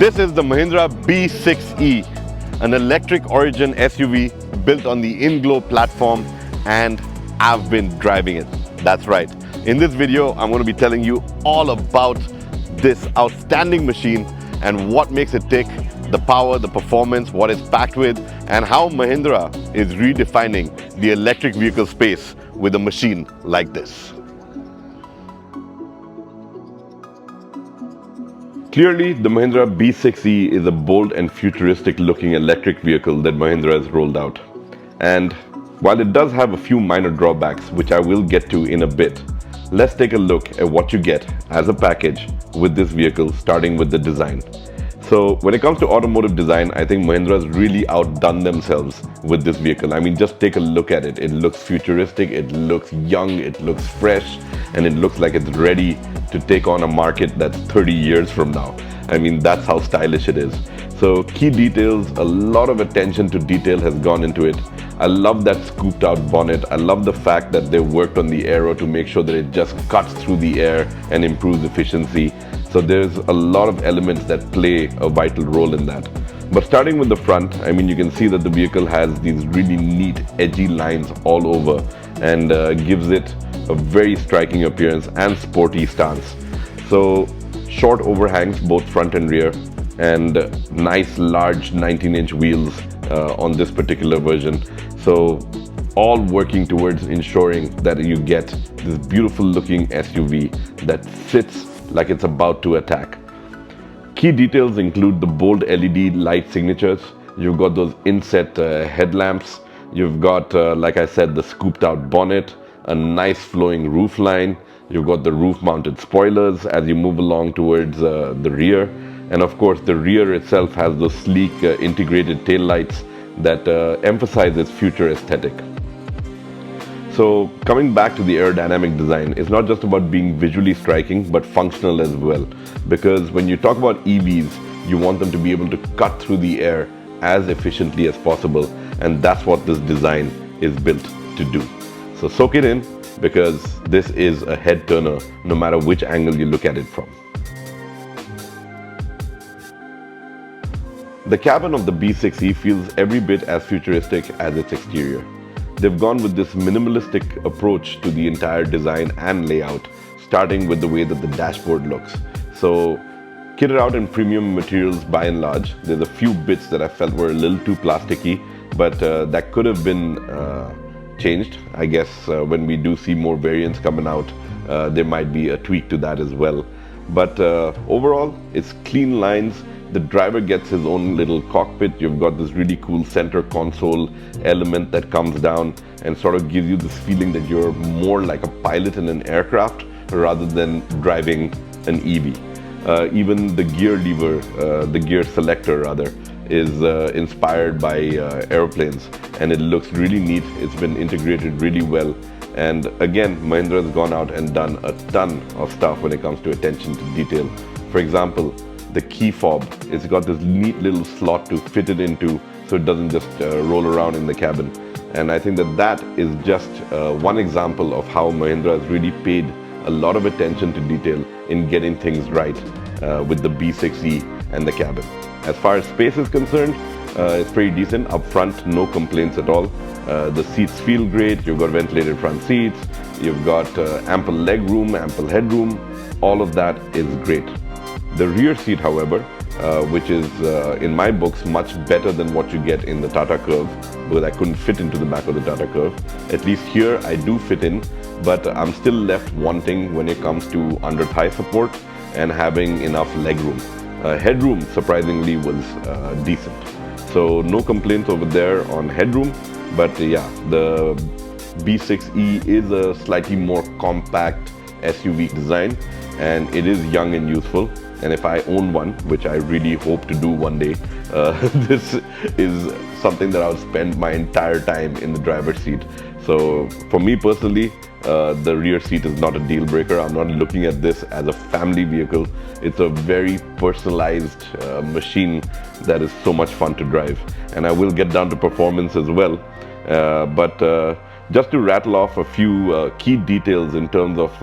This is the Mahindra B6E, an electric origin SUV built on the InGlow platform, and I've been driving it. That's right. In this video, I'm going to be telling you all about this outstanding machine and what makes it tick, the power, the performance, what it's packed with, and how Mahindra is redefining the electric vehicle space with a machine like this. Clearly, the Mahindra B6E is a bold and futuristic looking electric vehicle that Mahindra has rolled out. And while it does have a few minor drawbacks, which I will get to in a bit, let's take a look at what you get as a package with this vehicle, starting with the design. So when it comes to automotive design, I think Mahindra's really outdone themselves with this vehicle. I mean, just take a look at it. It looks futuristic, it looks young, it looks fresh, and it looks like it's ready to take on a market that's 30 years from now. I mean, that's how stylish it is. So key details, a lot of attention to detail has gone into it. I love that scooped out bonnet. I love the fact that they worked on the aero to make sure that it just cuts through the air and improves efficiency. So there's a lot of elements that play a vital role in that. But starting with the front, I mean, you can see that the vehicle has these really neat edgy lines all over and gives it a very striking appearance and sporty stance. So short overhangs both front and rear, and nice large 19-inch wheels on this particular version. So all working towards ensuring that you get this beautiful looking SUV that sits like it's about to attack. Key details include the bold LED light signatures. You've got those inset headlamps. You've got, like I said, the scooped out bonnet, a nice flowing roof line. You've got the roof mounted spoilers as you move along towards the rear. And of course, the rear itself has those sleek integrated tail lights that emphasize its future aesthetic. So coming back to the aerodynamic design, it's not just about being visually striking, but functional as well. Because when you talk about EVs, you want them to be able to cut through the air as efficiently as possible. And that's what this design is built to do. So soak it in, because this is a head turner no matter which angle you look at it from. The cabin of the B6E feels every bit as futuristic as its exterior. They've gone with this minimalistic approach to the entire design and layout, starting with the way that the dashboard looks. So, kitted out in premium materials by and large. There's a few bits that I felt were a little too plasticky, but that could have been changed. I guess when we do see more variants coming out, there might be a tweak to that as well. But overall, it's clean lines. The driver gets his own little cockpit. You've got this really cool center console element that comes down and sort of gives you this feeling that you're more like a pilot in an aircraft rather than driving an EV. Even the gear lever, the gear selector rather, is inspired by airplanes, and it looks really neat. It's been integrated really well. And again, Mahindra has gone out and done a ton of stuff when it comes to attention to detail. For example, the key fob, it's got this neat little slot to fit it into so it doesn't just roll around in the cabin. And I think that that is just one example of how Mahindra has really paid a lot of attention to detail in getting things right with the B6E and the cabin. As far as space is concerned, it's pretty decent. Up front, no complaints at all. The seats feel great. You've got ventilated front seats. You've got ample leg room, ample headroom. All of that is great. The rear seat, however, which is in my books much better than what you get in the Tata Curve, because I couldn't fit into the back of the Tata Curve. At least here I do fit in, but I'm still left wanting when it comes to under-thigh support and having enough leg room. Headroom, surprisingly, was decent. So no complaints over there on headroom, but yeah, the B6E is a slightly more compact SUV design, and it is young and youthful. And if I own one, which I really hope to do one day, this is something that I'll spend my entire time in the driver's seat. So for me personally, the rear seat is not a deal breaker. I'm not looking at this as a family vehicle. It's a very personalized machine that is so much fun to drive. And I will get down to performance as well. But just to rattle off a few key details in terms of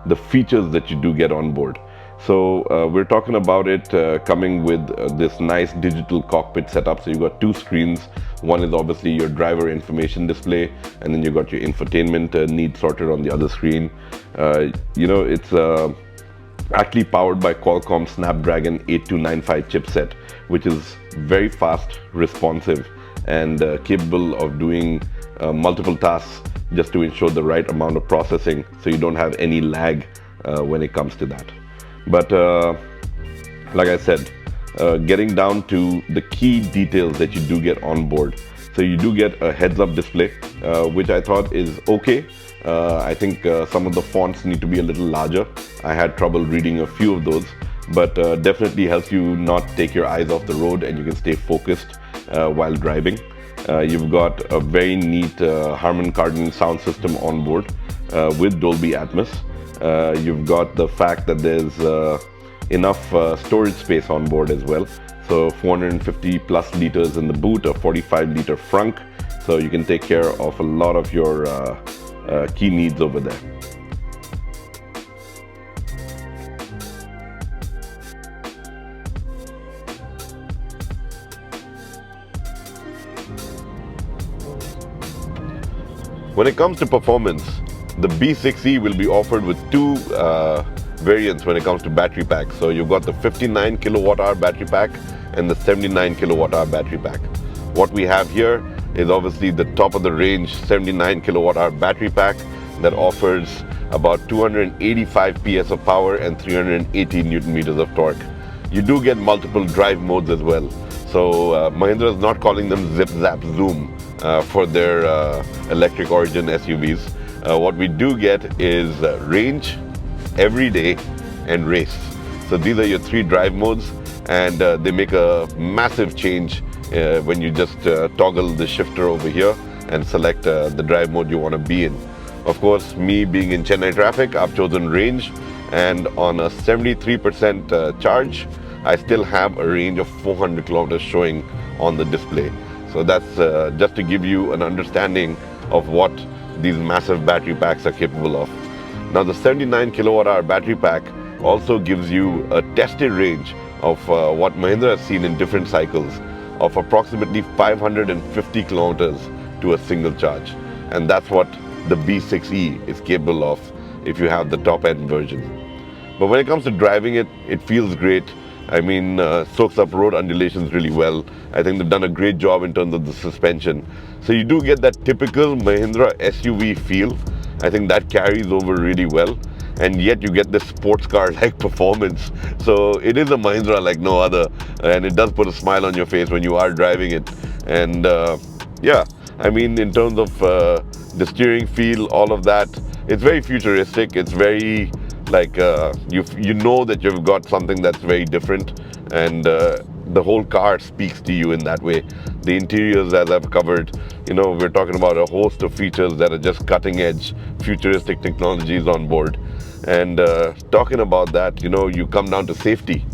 the features that you do get on board. So we're talking about it coming with this nice digital cockpit setup. So you've got two screens. One is obviously your driver information display, and then you've got your infotainment needs sorted on the other screen. It's actually powered by Qualcomm Snapdragon 8295 chipset, which is very fast, responsive, and capable of doing multiple tasks just to ensure the right amount of processing, so you don't have any lag when it comes to that. But like I said, getting down to the key details that you do get on board. So you do get a heads-up display, which I thought is okay. I think some of the fonts need to be a little larger. I had trouble reading a few of those, but definitely helps you not take your eyes off the road, and you can stay focused while driving. You've got a very neat Harman Kardon sound system on board with Dolby Atmos. You've got the fact that there's enough storage space on board as well. So 450 plus liters in the boot, a 45-liter frunk. So you can take care of a lot of your key needs over there. When it comes to performance, the B6E will be offered with two variants when it comes to battery pack. So you've got the 59 kilowatt hour battery pack and the 79 kilowatt hour battery pack. What we have here is obviously the top of the range 79 kilowatt hour battery pack that offers about 285 PS of power and 380 Newton meters of torque. You do get multiple drive modes as well. So Mahindra is not calling them zip, zap, zoom for their electric origin SUVs. What we do get is range, everyday, and race. So these are your three drive modes, and they make a massive change when you just toggle the shifter over here and select the drive mode you want to be in. Of course, me being in Chennai traffic, I've chosen range, and on a 73% charge, I still have a range of 400 kilometers showing on the display. So that's just to give you an understanding of what these massive battery packs are capable of. Now the 79 kilowatt hour battery pack also gives you a tested range of what Mahindra has seen in different cycles of approximately 550 kilometers to a single charge. And that's what the B6E is capable of if you have the top end version. But when it comes to driving it, it feels great. I mean, soaks up road undulations really well. I think they've done a great job in terms of the suspension. So you do get that typical Mahindra SUV feel. I think that carries over really well. And yet you get this sports car-like performance. So it is a Mahindra like no other. And it does put a smile on your face when you are driving it. And yeah, I mean, in terms of the steering feel, all of that, it's very futuristic. It's very like you know that you've got something that's very different, and the whole car speaks to you in that way. The interiors, as I've covered, we're talking about a host of features that are just cutting edge futuristic technologies on board. And talking about that, you come down to safety,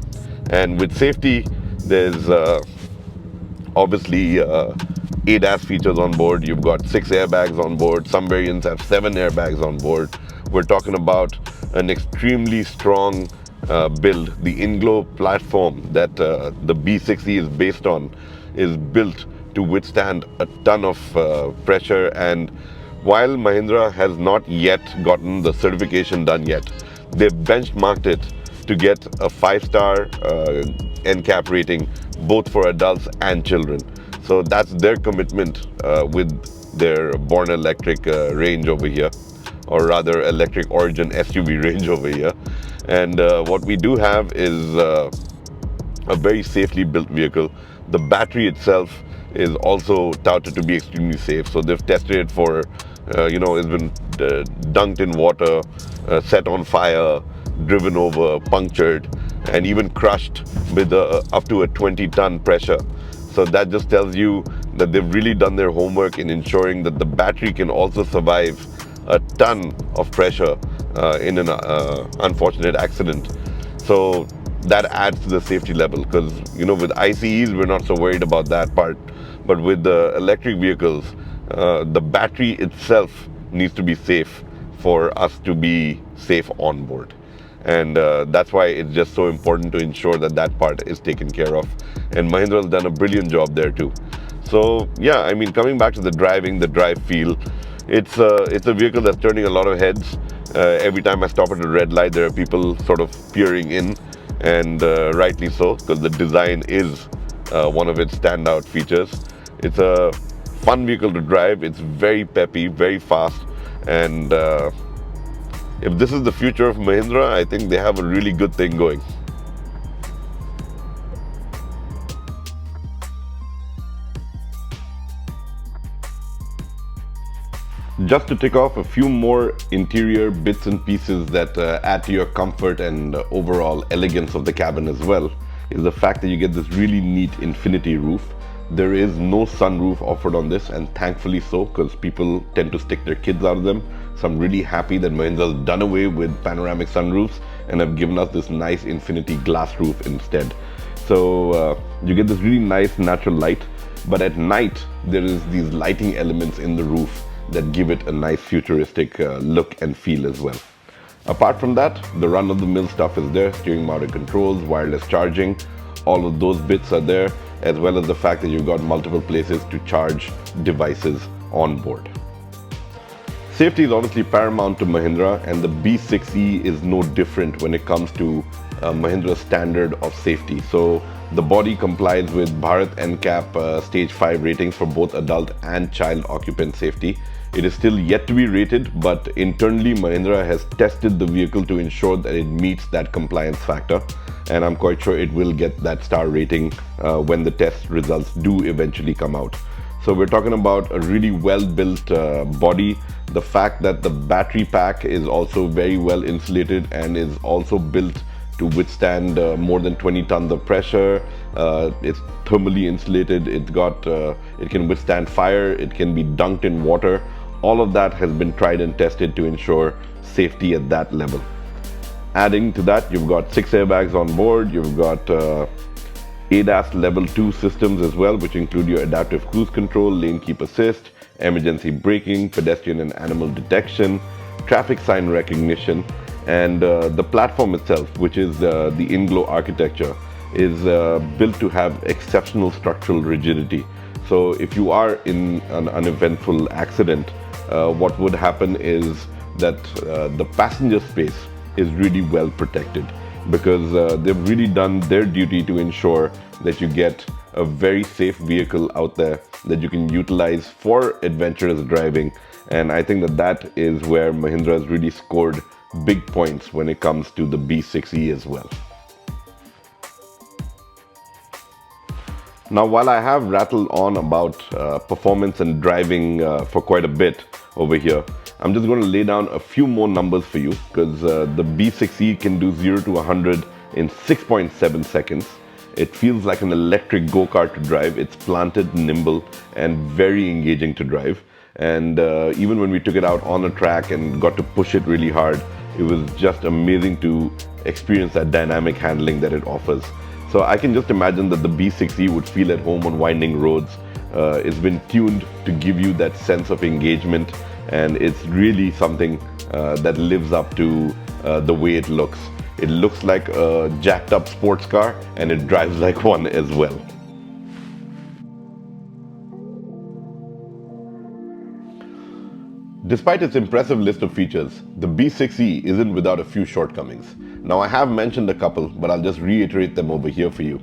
and with safety there's obviously ADAS features on board. You've got 6 airbags on board. Some variants have 7 airbags on board. We're talking about an extremely strong build. The InGlow platform that the B6E is based on is built to withstand a ton of pressure. And while Mahindra has not yet gotten the certification done yet, they've benchmarked it to get a 5-star NCAP rating, both for adults and children. So that's their commitment with their Born Electric range over here, or rather electric origin SUV range over here. And what we do have is a very safely built vehicle. The battery itself is also touted to be extremely safe. So they've tested it for, it's been dunked in water, set on fire, driven over, punctured, and even crushed with up to a 20-ton pressure. So that just tells you that they've really done their homework in ensuring that the battery can also survive a ton of pressure in an unfortunate accident. So that adds to the safety level, because with ICEs we're not so worried about that part, but with the electric vehicles, the battery itself needs to be safe for us to be safe on board. And that's why it's just so important to ensure that that part is taken care of. And Mahindra has done a brilliant job there too. So yeah, I mean, coming back to the driving, the drive feel, it's a vehicle that's turning a lot of heads. Every time I stop at a red light, there are people sort of peering in, and rightly so, because the design is one of its standout features. It's a fun vehicle to drive. It's very peppy, very fast, and if this is the future of Mahindra, I think they have a really good thing going. Just to tick off a few more interior bits and pieces that add to your comfort and overall elegance of the cabin as well, is the fact that you get this really neat infinity roof. There is no sunroof offered on this, and thankfully so, because people tend to stick their kids out of them. So I'm really happy that Mahindra's done away with panoramic sunroofs and have given us this nice infinity glass roof instead. So you get this really nice natural light, but at night there is these lighting elements in the roof that give it a nice futuristic look and feel as well. Apart from that, the run-of-the-mill stuff is there: steering mounted controls, wireless charging, all of those bits are there, as well as the fact that you've got multiple places to charge devices on board. Safety is honestly paramount to Mahindra, and the B6E is no different when it comes to Mahindra's standard of safety. So the body complies with Bharat NCAP stage 5 ratings for both adult and child occupant safety. It is still yet to be rated, but internally Mahindra has tested the vehicle to ensure that it meets that compliance factor, and I'm quite sure it will get that star rating when the test results do eventually come out. So we're talking about a really well-built body. The fact that the battery pack is also very well insulated and is also built to withstand more than 20 tons of pressure. It's thermally insulated. It can withstand fire. It can be dunked in water. All of that has been tried and tested to ensure safety at that level. Adding to that, you've got 6 airbags on board. You've got ADAS level 2 systems as well, which include your adaptive cruise control, lane keep assist, emergency braking, pedestrian and animal detection, traffic sign recognition, and the platform itself, which is the InGlow architecture, is built to have exceptional structural rigidity. So if you are in an uneventful accident, what would happen is that the passenger space is really well protected, because they've really done their duty to ensure that you get a very safe vehicle out there that you can utilize for adventurous driving. And I think that that is where Mahindra has really scored big points when it comes to the B6E as well. Now, while I have rattled on about performance and driving for quite a bit over here, I'm just going to lay down a few more numbers for you, because the B6E can do 0 to 100 in 6.7 seconds. It feels like an electric go-kart to drive. It's planted, nimble, and very engaging to drive. And even when we took it out on a track and got to push it really hard, it was just amazing to experience that dynamic handling that it offers. So I can just imagine that the B6E would feel at home on winding roads. It's been tuned to give you that sense of engagement, and it's really something that lives up to the way it looks. It looks like a jacked up sports car, and it drives like one as well. Despite its impressive list of features, the B6E isn't without a few shortcomings. Now, I have mentioned a couple, but I'll just reiterate them over here for you.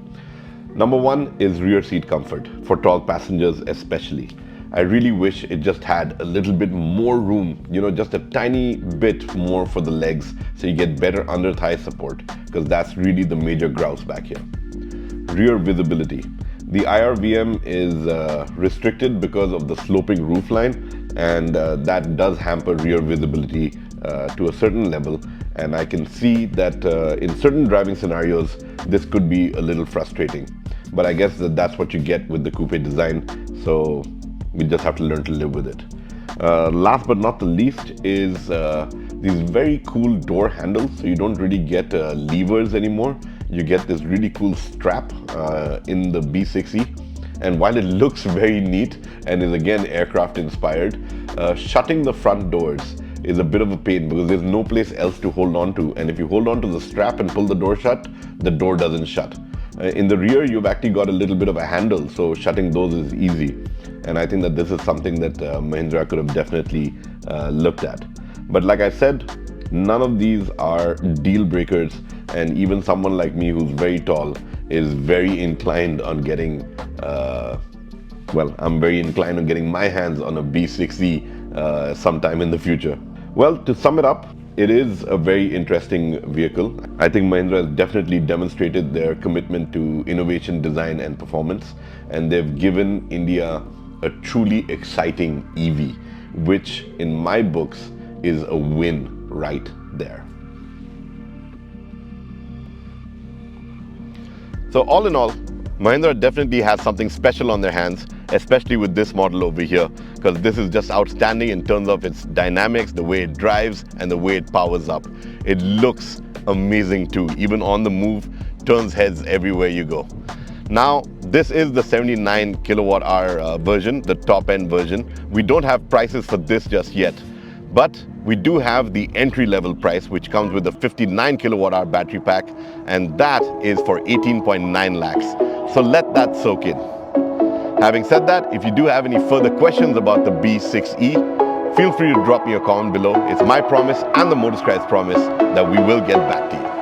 Number one is rear seat comfort, for tall passengers especially. I really wish it just had a little bit more room, just a tiny bit more for the legs, so you get better under thigh support, because that's really the major grouse back here. Rear visibility. The IRVM is restricted because of the sloping roofline, and that does hamper rear visibility to a certain level, and I can see that in certain driving scenarios this could be a little frustrating, but I guess that's what you get with the coupe design, so we just have to learn to live with it. Last but not the least is these very cool door handles. So you don't really get levers anymore. You get this really cool strap in the B6E. And while it looks very neat and is again aircraft inspired, shutting the front doors is a bit of a pain because there's no place else to hold on to. And if you hold on to the strap and pull the door shut, the door doesn't shut. In the rear, you've actually got a little bit of a handle, so shutting those is easy. And I think that this is something that Mahindra could have definitely looked at. But like I said, none of these are deal breakers, and even someone like me who's very tall is very inclined on getting, I'm very inclined on getting my hands on a B6E sometime in the future. Well, to sum it up, it is a very interesting vehicle. I think Mahindra has definitely demonstrated their commitment to innovation, design and performance, and they've given India a truly exciting EV, which in my books is a win right there. So all in all, Mahindra definitely has something special on their hands, especially with this model over here, because this is just outstanding in terms of its dynamics, the way it drives and the way it powers up. It looks amazing too, even on the move, turns heads everywhere you go. Now, this is the 79 kilowatt hour version, the top end version. We don't have prices for this just yet, but we do have the entry level price, which comes with a 59 kilowatt hour battery pack, and that is for 18.9 lakhs. So let that soak in. Having said that, if you do have any further questions about the B6E, feel free to drop me a comment below. It's my promise and the MotorScribes promise that we will get back to you.